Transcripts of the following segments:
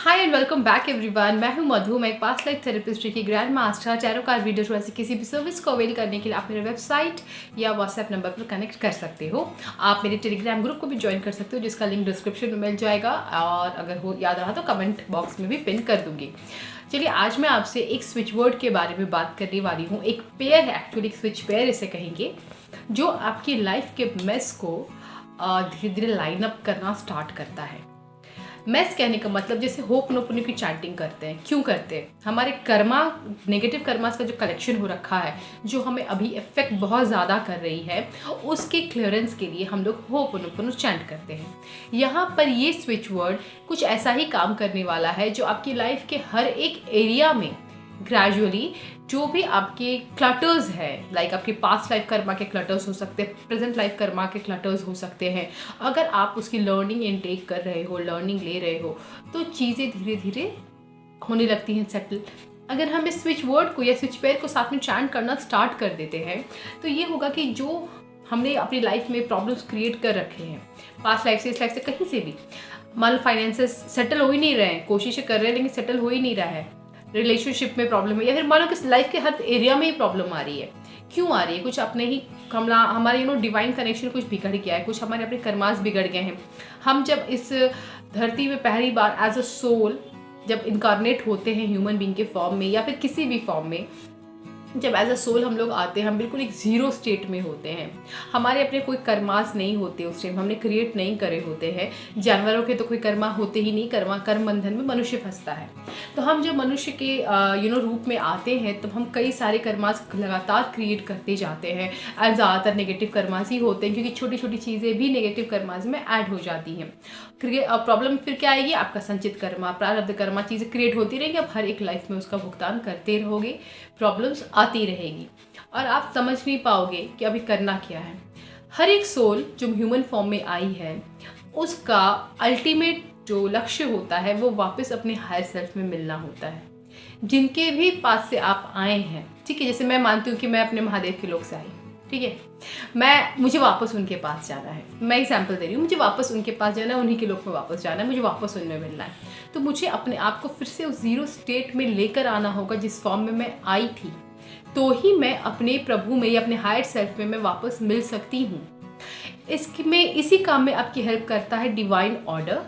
Hi and welcome back everyone. मैं हूं मधु। मैं एक पास्ट लाइफ थेरेपिस्ट की grand master. Tarot card reader हूं। ऐसे किसी भी सर्विस को अवेल करने के लिए आप मेरे वेबसाइट या व्हाट्सएप नंबर पर कनेक्ट कर सकते हो। आप मेरे टेलीग्राम ग्रुप को भी ज्वाइन कर सकते हो, जिसका लिंक डिस्क्रिप्शन में मिल जाएगा, और अगर हो याद रहा तो कमेंट बॉक्स में भी पिन कर दूंगी। चलिए, आज मैं आपसे एक स्विच वर्ड के बारे में बात करने वाली हूँ। एक पेयर है, एक्चुअली स्विच पेयर इसे कहेंगे, जो आपकी लाइफ के मेस को धीरे धीरे लाइन अप करना स्टार्ट करता है। मेस कहने का मतलब जैसे होपनोपोनो की चैंटिंग करते हैं। क्यों करते हैं? हमारे कर्मा, नेगेटिव कर्मास का जो कलेक्शन हो रखा है, जो हमें अभी इफेक्ट बहुत ज़्यादा कर रही है, उसके क्लियरेंस के लिए हम लोग होपनोपोनो चैंट करते हैं। यहाँ पर ये स्विच वर्ड कुछ ऐसा ही काम करने वाला है, जो आपकी लाइफ के हर एक एरिया में ग्रेजुअली जो भी आपके क्लटर्स है, लाइक आपके पास्ट लाइफ कर्मा के क्लटर्स हो सकते हैं, प्रेजेंट लाइफ कर्मा के क्लटर्स हो सकते हैं। अगर आप उसकी लर्निंग इनटेक कर रहे हो, लर्निंग ले रहे हो, तो चीज़ें धीरे धीरे होने लगती हैं सेटल। अगर हम इस स्विच वर्ड को या स्विच पेयर को साथ में चैंट करना स्टार्ट कर देते हैं, तो ये होगा कि जो हमने अपनी लाइफ में प्रॉब्लम्स क्रिएट कर रखे हैं, पास्ट लाइफ से, इस लाइफ से, कहीं से भी, मान लो फाइनेंसेस सेटल हो ही नहीं रहे हैं, कोशिशें कर रहे हैं लेकिन सेटल हो ही नहीं रहा है, रिलेशनशिप में प्रॉब्लम है, या फिर मान लो कि लाइफ के हर एरिया में ही प्रॉब्लम आ रही है। क्यों आ रही है? कुछ अपने ही हमारे डिवाइन कनेक्शन कुछ बिगड़ गया है, कुछ हमारे अपने कर्मास बिगड़ गए हैं। हम जब इस धरती में पहली बार एज अ सोल जब इनकारनेट होते हैं, ह्यूमन बीइंग के फॉर्म में या फिर किसी भी फॉर्म में, जब एज अ सोल हम लोग आते हैं, हम बिल्कुल एक ज़ीरो स्टेट में होते हैं। हमारे अपने कोई कर्मास नहीं होते उस टाइम, हमने क्रिएट नहीं करे होते हैं। जानवरों के तो कोई कर्मा होते ही नहीं, कर्म बंधन में मनुष्य फंसता है। तो हम जब मनुष्य के रूप में आते हैं, तब हम कई सारे कर्मास लगातार क्रिएट करते जाते हैं। एंड ज़्यादातर नेगेटिव कर्मास ही होते हैं, क्योंकि छोटी छोटी चीज़ें भी नेगेटिव कर्मास में ऐड हो जाती हैं। प्रॉब्लम फिर क्या आएगी? आपका संचित कर्मा, प्रारब्ध कर्मा, चीज़ें क्रिएट होती रहेंगी। आप हर एक लाइफ में उसका भुगतान करते रहोगे, प्रॉब्लम्स आती रहेगी और आप समझ नहीं पाओगे कि अभी करना क्या है। हर एक सोल जो ह्यूमन फॉर्म में आई है, उसका अल्टीमेट जो लक्ष्य होता है, वो वापस अपने हायर सेल्फ में मिलना होता है। जिनके भी पास से आप आए हैं, ठीक है, जैसे मैं मानती हूँ कि मैं अपने महादेव के लोक से आई, ठीक है, मुझे वापस उनके पास जाना है। मैं एग्जाम्पल दे रही हूँ, मुझे वापस उनके पास जाना है, उन्हीं के लोक में वापस जाना है, मुझे वापस उनमें मिलना है। तो मुझे अपने आप को फिर से उस ज़ीरो स्टेट में लेकर आना होगा जिस फॉर्म में मैं आई थी, तो ही मैं अपने प्रभु में या अपने हायर सेल्फ में मैं वापस मिल सकती हूँ। इसी काम में आपकी हेल्प करता है डिवाइन ऑर्डर।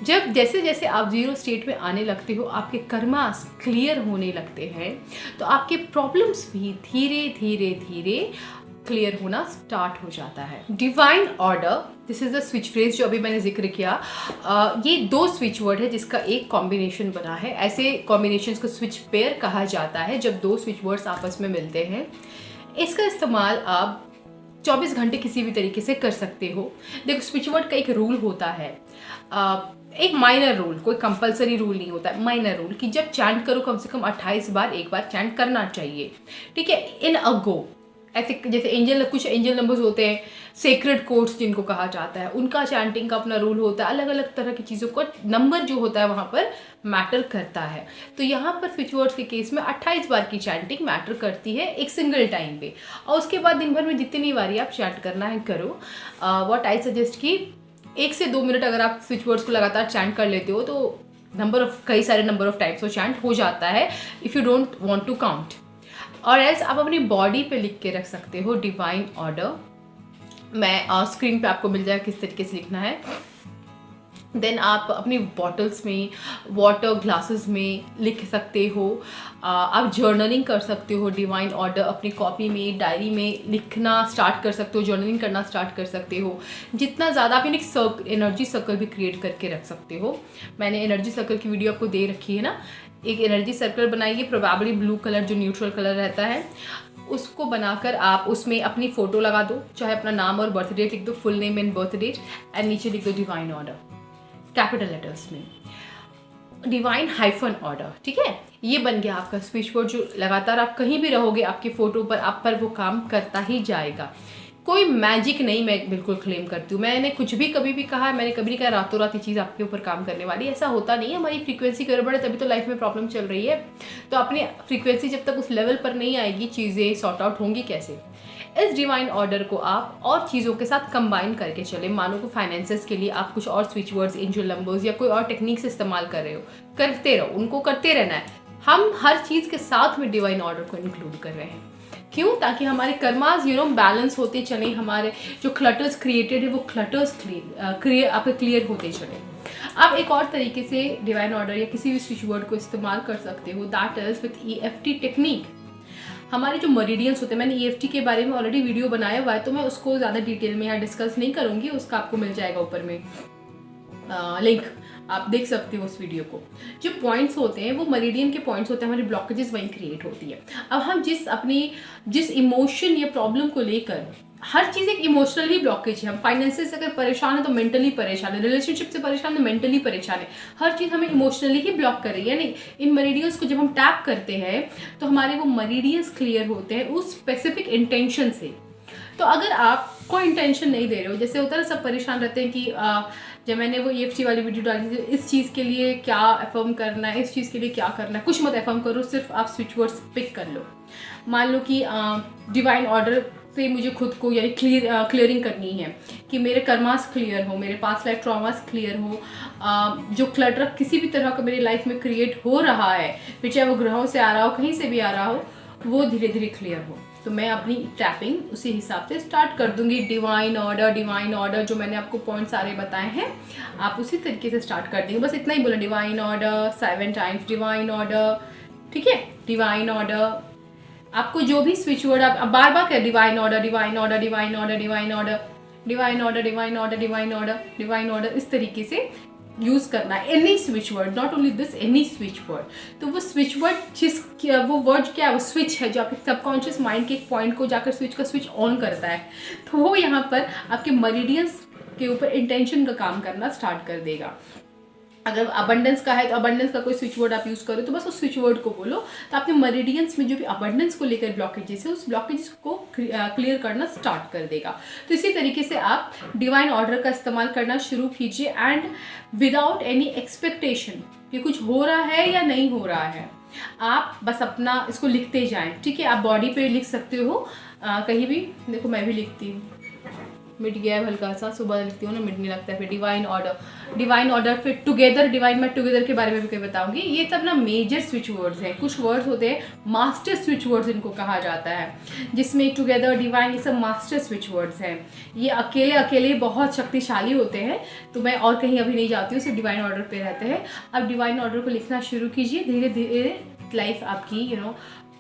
जब जैसे जैसे आप जीरो स्टेट में आने लगते हो, आपके कर्मास क्लियर होने लगते हैं, तो आपके प्रॉब्लम्स भी धीरे धीरे धीरे क्लियर होना स्टार्ट हो जाता है। Divine order, this is the switch phrase जो अभी मैंने जिक्र किया। ये दो स्विच वर्ड है जिसका एक कॉम्बिनेशन बना है। ऐसे कॉम्बिनेशंस को स्विच पेयर कहा जाता है, जब दो स्विच वर्ड्स आपस में मिलते हैं। इसका इस्तेमाल आप 24 घंटे किसी भी तरीके से कर सकते हो। देखो, स्विच वर्ड का एक रूल होता है, एक माइनर रूल, कोई कंपलसरी रूल नहीं होता है, माइनर रूल, कि जब चैंट करो कम से कम 28 बार एक बार चैंट करना चाहिए, ठीक है, इन अ गो। ऐसे जैसे कुछ एंजल नंबर्स होते हैं, सेक्रेड कोड्स जिनको कहा जाता है, उनका चैंटिंग का अपना रूल होता है। अलग अलग तरह की चीज़ों का नंबर जो होता है वहाँ पर मैटर करता है। तो यहाँ पर स्विच वर्ड्स के केस में 28 बार की चैंटिंग मैटर करती है एक सिंगल टाइम पे, और उसके बाद दिन भर में जितनी बारी आप चैंट करना है करो। व्हाट आई सजेस्ट कि 1 से 2 मिनट अगर आप स्विच वर्ड्स को लगातार चैंट कर लेते हो, तो कई सारे नंबर ऑफ टाइम्स वो चैंट हो जाता है, if you don't want to count. और एल्स आप अपनी बॉडी पे लिख के रख सकते हो डिवाइन ऑर्डर। मैं स्क्रीन पे आपको मिल जाएगा किस तरीके से लिखना है। देन आप अपनी बॉटल्स में, वाटर ग्लासेस में लिख सकते हो। आप जर्नलिंग कर सकते हो डिवाइन ऑर्डर, अपनी कॉपी में, डायरी में लिखना स्टार्ट कर सकते हो, जर्नलिंग करना स्टार्ट कर सकते हो। जितना ज़्यादा आप एक एनर्जी सर्कल भी क्रिएट करके रख सकते हो। मैंने एनर्जी सर्कल की वीडियो आपको दे रखी है ना। एक एनर्जी सर्कल बनाइए, प्रोबेबली ब्लू कलर जो न्यूट्रल कलर रहता है, उसको बनाकर आप उसमें अपनी फ़ोटो लगा दो, चाहे अपना नाम और बर्थ डेट लिख दो, full name and birth date, and नीचे लिख दो डिवाइन ऑर्डर कैपिटल लेटर्स में, डिवाइन हाइफन ऑर्डर, ठीक है। ये बन गया आपका स्विच वर्ड, जो लगातार आप कहीं भी रहोगे आपकी फ़ोटो पर, आप पर वो काम करता ही जाएगा। कोई मैजिक नहीं, मैं बिल्कुल क्लेम करती हूँ। मैंने कुछ भी कभी भी कहा है, मैंने कभी नहीं कहा रातों रात ये चीज़ आपके ऊपर काम करने वाली, ऐसा होता नहीं है। हमारी फ्रीक्वेंसी गड़बड़ है, तभी तो लाइफ में प्रॉब्लम चल रही है। तो अपनी फ्रीक्वेंसी जब तक उस लेवल पर नहीं आएगी, चीज़ें सॉर्ट आउट होंगी कैसे? इस डिवाइन ऑर्डर को आप और चीज़ों के साथ कंबाइन करके चले। मानो को फाइनेंसेस के लिए आप कुछ और स्विच वर्ड्स, एंजल नंबर्स या कोई और टेक्निक्स इस्तेमाल कर रहे हो, करते रहो, उनको करते रहना है। हम हर चीज़ के साथ में डिवाइन ऑर्डर को इंक्लूड कर रहे हैं। क्यों? ताकि हमारे कर्मास बैलेंस होते चले, हमारे जो क्लटर्स क्रिएटेड है वो क्लटर्स क्लियर होते चले। आप एक और तरीके से डिवाइन ऑर्डर या किसी भी स्विच वर्ड को इस्तेमाल कर सकते हो, that is with EFT technique. हमारे जो मेरिडियंस होते हैं, मैंने EFT के बारे में ऑलरेडी वीडियो बनाया हुआ है, तो मैं उसको ज़्यादा डिटेल में यहाँ डिस्कस नहीं करूँगी, उसका आपको मिल जाएगा ऊपर में लिंक, आप देख सकते हो उस वीडियो को। जो पॉइंट्स होते हैं वो मेरिडियन के पॉइंट्स होते हैं, हमारी ब्लॉकेजेस वहीं क्रिएट होती है। अब हम जिस इमोशन या प्रॉब्लम को लेकर, हर चीज़ एक इमोशनल ही ब्लॉकेज है। हम फाइनेंसेस से अगर परेशान है तो मेंटली परेशान है, रिलेशनशिप से परेशान है तो मेंटली परेशान है, हर चीज़ हमें इमोशनली ही ब्लॉक कर रही है। यानी इन मेरिडियंस को जब हम टैप करते हैं तो हमारे वो मेरिडियंस क्लियर होते हैं उस स्पेसिफिक इंटेंशन से। तो अगर आप कोई इंटेंशन नहीं दे रहे हो, जैसे होता है ना, सब परेशान रहते हैं कि जब मैंने वो EFT वाली वीडियो डाली थी, इस चीज़ के लिए क्या एफर्म करना है, इस चीज़ के लिए क्या करना है, कुछ मत एफर्म करो, सिर्फ आप स्विच वर्ड्स पिक कर लो। मान लो कि डिवाइन ऑर्डर से मुझे खुद को यानी क्लियरिंग करनी है कि मेरे कर्मास क्लियर हो, मेरे पास्ट लाइफ ट्रॉमास क्लियर हो, जो क्लटर किसी भी तरह का मेरी लाइफ में क्रिएट हो रहा है, फिर चाहे वो ग्रहों से आ रहा हो, कहीं से भी आ रहा हो, वो धीरे धीरे क्लियर हो। तो मैं अपनी टैपिंग उसी हिसाब से स्टार्ट कर दूंगी। डिवाइन ऑर्डर जो मैंने आपको पॉइंट सारे बताए हैं, आप उसी तरीके से स्टार्ट कर देंगे। बस इतना ही बोला, divine order 7 times divine order, ठीक है। डिवाइन ऑर्डर आपको जो भी स्विच वर्ड आप बार बार कर, डिवाइन ऑर्डर, इस तरीके से यूज करना है। Any switch word, not only this, any switch word. तो वो स्विच वर्ड वो वर्ड क्या है, वो स्विच है जो आपके सबकॉन्शियस माइंड के एक पॉइंट को जाकर स्विच का स्विच ऑन करता है। तो वो यहाँ पर आपके मेरिडियंस के ऊपर इंटेंशन का काम करना स्टार्ट कर देगा। अगर अबंडेंस का है तो अबंडेंस का कोई स्विच वर्ड आप यूज़ करो, तो बस उस स्विच वर्ड को बोलो, तो आपके मेरिडियंस में जो भी अबंडेंस को लेकर ब्लॉकेजेस है, उस ब्लॉकेजेस को क्लियर करना स्टार्ट कर देगा। तो इसी तरीके से आप डिवाइन ऑर्डर का इस्तेमाल करना शुरू कीजिए, एंड विदाउट एनी एक्सपेक्टेशन कि कुछ हो रहा है या नहीं हो रहा है, आप बस अपना इसको लिखते जाएं, ठीक है। आप बॉडी पे लिख सकते हो, कहीं भी, देखो मैं भी लिखती हूँ, मिट गया है हल्का सा, सुबह लिखती हूँ ना, मिट नहीं लगता है। फिर डिवाइन ऑर्डर, फिर टुगेदर, डिवाइन, मैं टुगेदर के बारे में भी कोई बताऊंगी। ये सब ना मेजर स्विच वर्ड्स हैं। कुछ वर्ड्स होते हैं मास्टर स्विच वर्ड्स, इनको कहा जाता है, जिसमें टुगेदर, डिवाइन, ये सब मास्टर स्विच वर्ड्स हैं। ये अकेले बहुत शक्तिशाली होते हैं। तो मैं और कहीं अभी नहीं जाती हूँ, सिर्फ डिवाइन ऑर्डर पे रहते हैं। अब डिवाइन ऑर्डर को लिखना शुरू कीजिए, धीरे धीरे लाइफ आपकी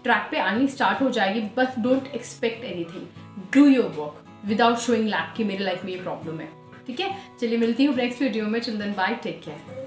ट्रैक पे आनी स्टार्ट हो जाएगी। बस don't expect anything, do your work without showing lack कि मेरी लाइफ में ये प्रॉब्लम है, ठीक है। चलिए मिलती हूँ नेक्स्ट वीडियो में। Children, bye, take care.